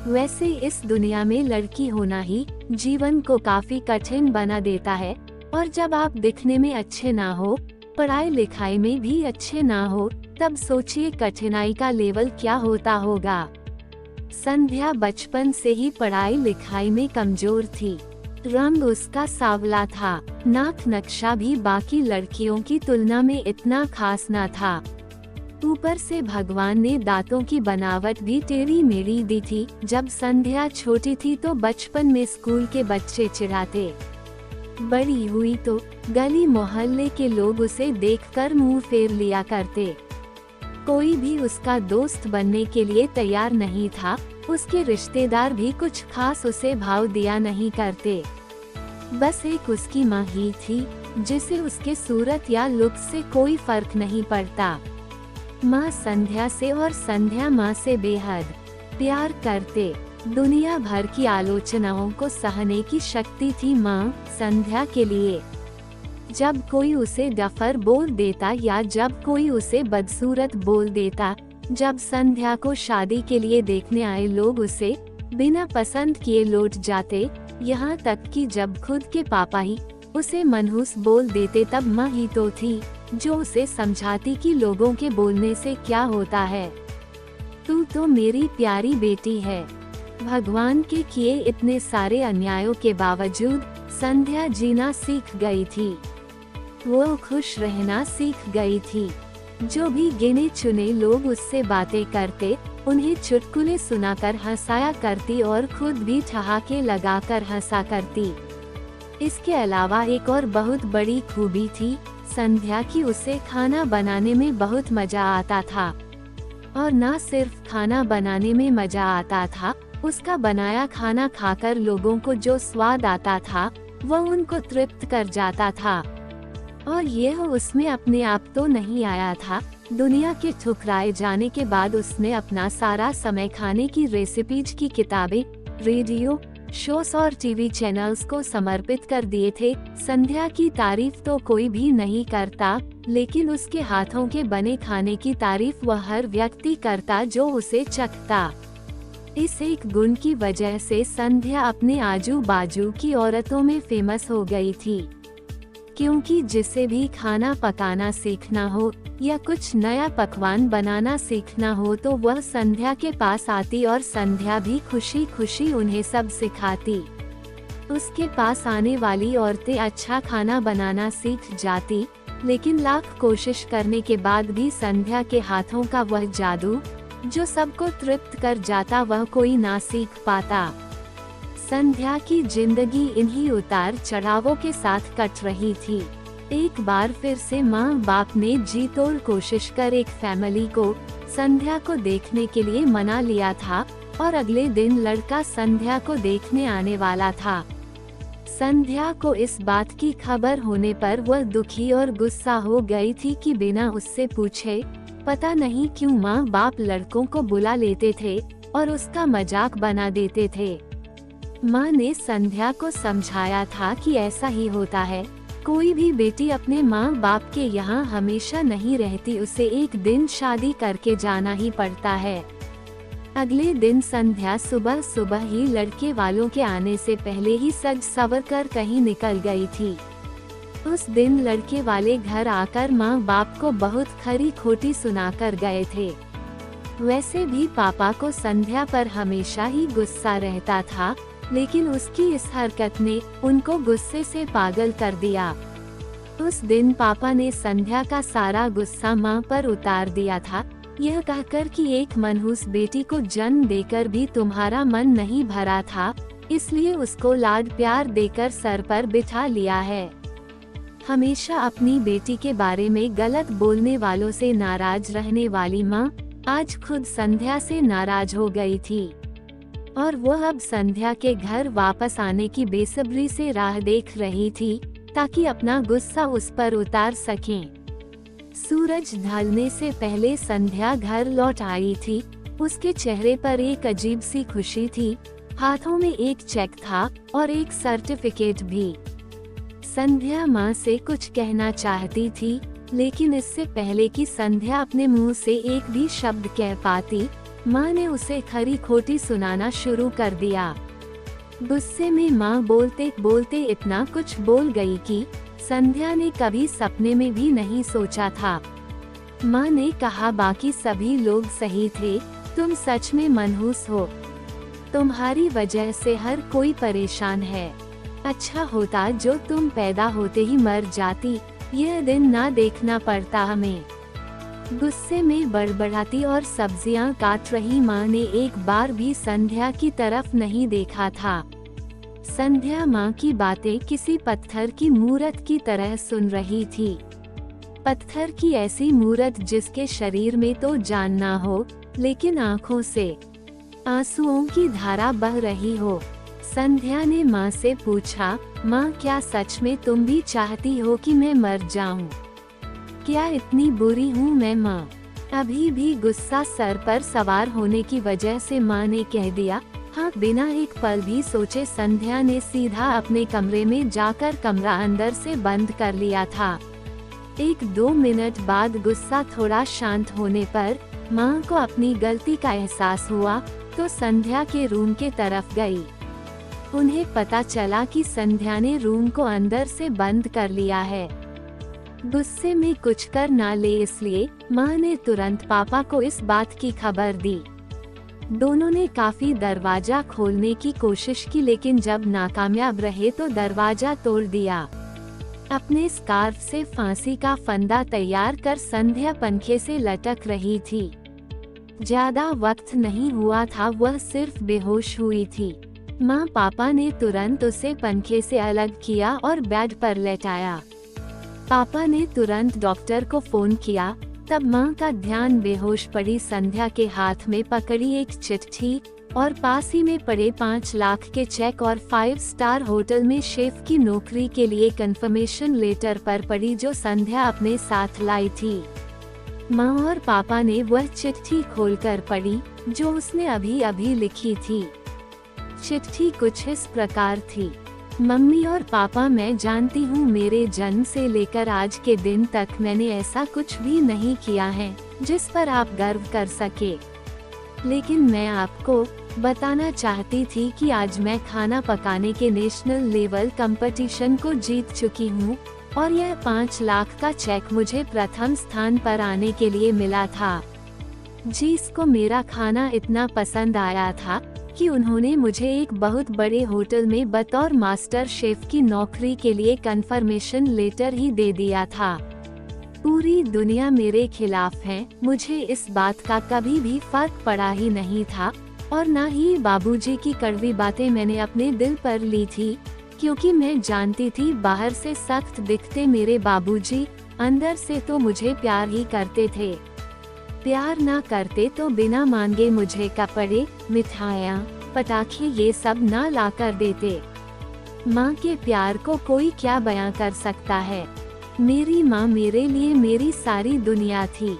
वैसे इस दुनिया में लड़की होना ही जीवन को काफी कठिन बना देता है, और जब आप दिखने में अच्छे ना हो, पढ़ाई लिखाई में भी अच्छे ना हो, तब सोचिए कठिनाई का लेवल क्या होता होगा। संध्या बचपन से ही पढ़ाई लिखाई में कमजोर थी। रंग उसका सांवला था, नाक नक्शा भी बाकी लड़कियों की तुलना में इतना खास ना था। ऊपर से भगवान ने दांतों की बनावट भी टेढ़ी मेढ़ी दी थी। जब संध्या छोटी थी तो बचपन में स्कूल के बच्चे चिढ़ाते, बड़ी हुई तो गली मोहल्ले के लोग उसे देखकर मुंह फेर लिया करते। कोई भी उसका दोस्त बनने के लिए तैयार नहीं था। उसके रिश्तेदार भी कुछ खास उसे भाव दिया नहीं करते। बस एक उसकी माँ ही थी, जिसे उसके सूरत या लुक से कोई फर्क नहीं पड़ता। माँ संध्या से और संध्या माँ से बेहद प्यार करते। दुनिया भर की आलोचनाओं को सहने की शक्ति थी माँ संध्या के लिए। जब कोई उसे डफर बोल देता या जब कोई उसे बदसूरत बोल देता, जब संध्या को शादी के लिए देखने आए लोग उसे बिना पसंद किए लौट जाते, यहाँ तक कि जब खुद के पापा ही उसे मनहूस बोल देते, तब माँ ही तो थी जो उसे समझाती कि लोगों के बोलने से क्या होता है, तू तो मेरी प्यारी बेटी है। भगवान के किए इतने सारे अन्यायों के बावजूद संध्या जीना सीख गई थी। वो खुश रहना सीख गई थी। जो भी गिने चुने लोग उससे बातें करते, उन्हें चुटकुले सुनाकर हंसाया करती और खुद भी ठहाके लगाकर हंसा करती। इसके अलावा एक और बहुत बड़ी खूबी थी संध्या की, उसे खाना बनाने में बहुत मजा आता था। और ना सिर्फ खाना बनाने में मजा आता था, उसका बनाया खाना खाकर लोगों को जो स्वाद आता था वह उनको तृप्त कर जाता था। और यह उसमें अपने आप तो नहीं आया था। दुनिया के ठुकराए जाने के बाद उसने अपना सारा समय खाने की रेसिपीज की किताबें, रेडियो शोज और टीवी चैनल्स को समर्पित कर दिए थे। संध्या की तारीफ तो कोई भी नहीं करता, लेकिन उसके हाथों के बने खाने की तारीफ वह हर व्यक्ति करता जो उसे चखता। इस एक गुण की वजह से संध्या अपने आजू बाजू की औरतों में फेमस हो गई थी, क्योंकि जिसे भी खाना पकाना सीखना हो या कुछ नया पकवान बनाना सीखना हो तो वह संध्या के पास आती और संध्या भी खुशी खुशी उन्हें सब सिखाती। उसके पास आने वाली औरतें अच्छा खाना बनाना सीख जाती, लेकिन लाख कोशिश करने के बाद भी संध्या के हाथों का वह जादू जो सबको तृप्त कर जाता, वह कोई ना सीख पाता। संध्या की जिंदगी इन्हीं उतार चढ़ावों के साथ कट रही थी। एक बार फिर से माँ बाप ने जी तोड़ कोशिश कर एक फैमिली को संध्या को देखने के लिए मना लिया था, और अगले दिन लड़का संध्या को देखने आने वाला था। संध्या को इस बात की खबर होने पर वह दुखी और गुस्सा हो गई थी कि बिना उससे पूछे पता नहीं क्यों माँ बाप लड़कों को बुला लेते थे और उसका मजाक बना देते थे। माँ ने संध्या को समझाया था कि ऐसा ही होता है, कोई भी बेटी अपने माँ बाप के यहाँ हमेशा नहीं रहती, उसे एक दिन शादी करके जाना ही पड़ता है। अगले दिन संध्या सुबह सुबह ही लड़के वालों के आने से पहले ही सज सवर कर कहीं निकल गई थी। उस दिन लड़के वाले घर आकर माँ बाप को बहुत खरी खोटी सुनाकर गए थे। वैसे भी पापा को संध्या पर हमेशा ही गुस्सा रहता था, लेकिन उसकी इस हरकत ने उनको गुस्से से पागल कर दिया। उस दिन पापा ने संध्या का सारा गुस्सा माँ पर उतार दिया था, यह कहकर कि एक मनहूस बेटी को जन्म देकर भी तुम्हारा मन नहीं भरा था, इसलिए उसको लाड प्यार देकर सर पर बिठा लिया है। हमेशा अपनी बेटी के बारे में गलत बोलने वालों से नाराज रहने वाली माँ आज खुद संध्या से नाराज हो गई थी, और वह अब संध्या के घर वापस आने की बेसब्री से राह देख रही थी ताकि अपना गुस्सा उस पर उतार सकें। सूरज ढलने से पहले संध्या घर लौट आई थी। उसके चेहरे पर एक अजीब सी खुशी थी। हाथों में एक चेक था और एक सर्टिफिकेट भी। संध्या माँ से कुछ कहना चाहती थी, लेकिन इससे पहले कि संध्या अपने मुंह से एक भी शब्द कह पाती, माँ ने उसे खरी खोटी सुनाना शुरू कर दिया। गुस्से में माँ बोलते बोलते इतना कुछ बोल गई कि संध्या ने कभी सपने में भी नहीं सोचा था। माँ ने कहा, बाकी सभी लोग सही थे, तुम सच में मनहूस हो। तुम्हारी वजह से हर कोई परेशान है। अच्छा होता जो तुम पैदा होते ही मर जाती, यह दिन ना देखना पड़ता हमें। गुस्से में बड़बड़ाती और सब्जियां काट रही माँ ने एक बार भी संध्या की तरफ नहीं देखा था। संध्या माँ की बातें किसी पत्थर की मूरत की तरह सुन रही थी। पत्थर की ऐसी मूरत जिसके शरीर में तो जान ना हो, लेकिन आँखों से आंसुओं की धारा बह रही हो। संध्या ने माँ से पूछा, माँ क्या सच में तुम भी चाहती हो कि मैं मर जाऊं? क्या इतनी बुरी हूँ मैं माँ? अभी भी गुस्सा सर पर सवार होने की वजह से माँ ने कह दिया। हाँ, बिना एक पल भी सोचे संध्या ने सीधा अपने कमरे में जाकर कमरा अंदर से बंद कर लिया था। 1-2 मिनट बाद गुस्सा थोड़ा शांत होने पर माँ को अपनी गलती का एहसास हुआ तो संध्या के रूम के तरफ गई। उन्हें पता चला कि संध्या ने रूम को अंदर से बंद कर लिया है। गुस्से में कुछ कर ना ले इसलिए माँ ने तुरंत पापा को इस बात की खबर दी। दोनों ने काफी दरवाजा खोलने की कोशिश की, लेकिन जब नाकामयाब रहे तो दरवाजा तोड़ दिया। अपने स्कार्फ से फांसी का फंदा तैयार कर संध्या पंखे से लटक रही थी। ज्यादा वक्त नहीं हुआ था, वह सिर्फ बेहोश हुई थी। माँ पापा ने तुरंत उसे पंखे से अलग किया और बेड पर लेटाया। पापा ने तुरंत डॉक्टर को फोन किया। तब माँ का ध्यान बेहोश पड़ी संध्या के हाथ में पकड़ी एक चिट्ठी और पास ही में पड़े 5 लाख के चेक और 5 स्टार होटल में शेफ की नौकरी के लिए कंफर्मेशन लेटर पर पड़ी जो संध्या अपने साथ लाई थी। माँ और पापा ने वह चिट्ठी खोलकर पढ़ी जो उसने अभी अभी लिखी थी। चिट्ठी कुछ इस प्रकार थी। मम्मी और पापा, मैं जानती हूँ मेरे जन्म से लेकर आज के दिन तक मैंने ऐसा कुछ भी नहीं किया है जिस पर आप गर्व कर सके, लेकिन मैं आपको बताना चाहती थी कि आज मैं खाना पकाने के नेशनल लेवल कंपटीशन को जीत चुकी हूँ और यह 5 लाख का चेक मुझे प्रथम स्थान पर आने के लिए मिला था। जिसको मेरा खाना इतना पसंद आया था कि उन्होंने मुझे एक बहुत बड़े होटल में बतौर मास्टर शेफ की नौकरी के लिए कंफर्मेशन लेटर ही दे दिया था। पूरी दुनिया मेरे खिलाफ है, मुझे इस बात का कभी भी फर्क पड़ा ही नहीं था और ना ही बाबूजी की कड़वी बातें मैंने अपने दिल पर ली थी, क्योंकि मैं जानती थी बाहर से सख्त दिखते मेरे बाबूजी अंदर से तो मुझे प्यार ही करते थे। प्यार ना करते तो बिना मांगे मुझे कपड़े, मिठाइयाँ, पटाखे ये सब ना ला कर देते। माँ के प्यार को कोई क्या बयां कर सकता है। मेरी माँ मेरे लिए मेरी सारी दुनिया थी।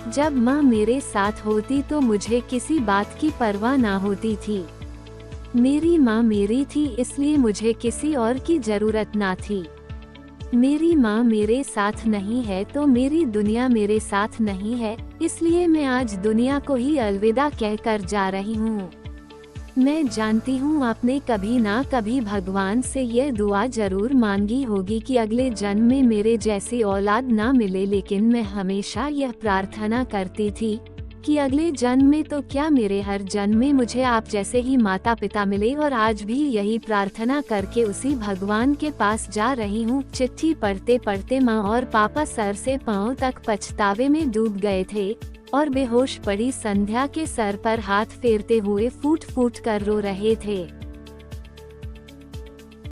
जब माँ मेरे साथ होती तो मुझे किसी बात की परवाह ना होती थी। मेरी माँ मेरी थी इसलिए मुझे किसी और की जरूरत ना थी। मेरी माँ मेरे साथ नहीं है तो मेरी दुनिया मेरे साथ नहीं है, इसलिए मैं आज दुनिया को ही अलविदा कहकर जा रही हूँ। मैं जानती हूँ आपने कभी ना कभी भगवान से यह दुआ जरूर मांगी होगी कि अगले जन्म में मेरे जैसी औलाद ना मिले, लेकिन मैं हमेशा यह प्रार्थना करती थी कि अगले जन्म में तो क्या मेरे हर जन्म में मुझे आप जैसे ही माता पिता मिले, और आज भी यही प्रार्थना करके उसी भगवान के पास जा रही हूँ। चिट्ठी पढ़ते पढ़ते माँ और पापा सर से पाँव तक पछतावे में डूब गए थे और बेहोश पड़ी संध्या के सर पर हाथ फेरते हुए फूट फूट कर रो रहे थे।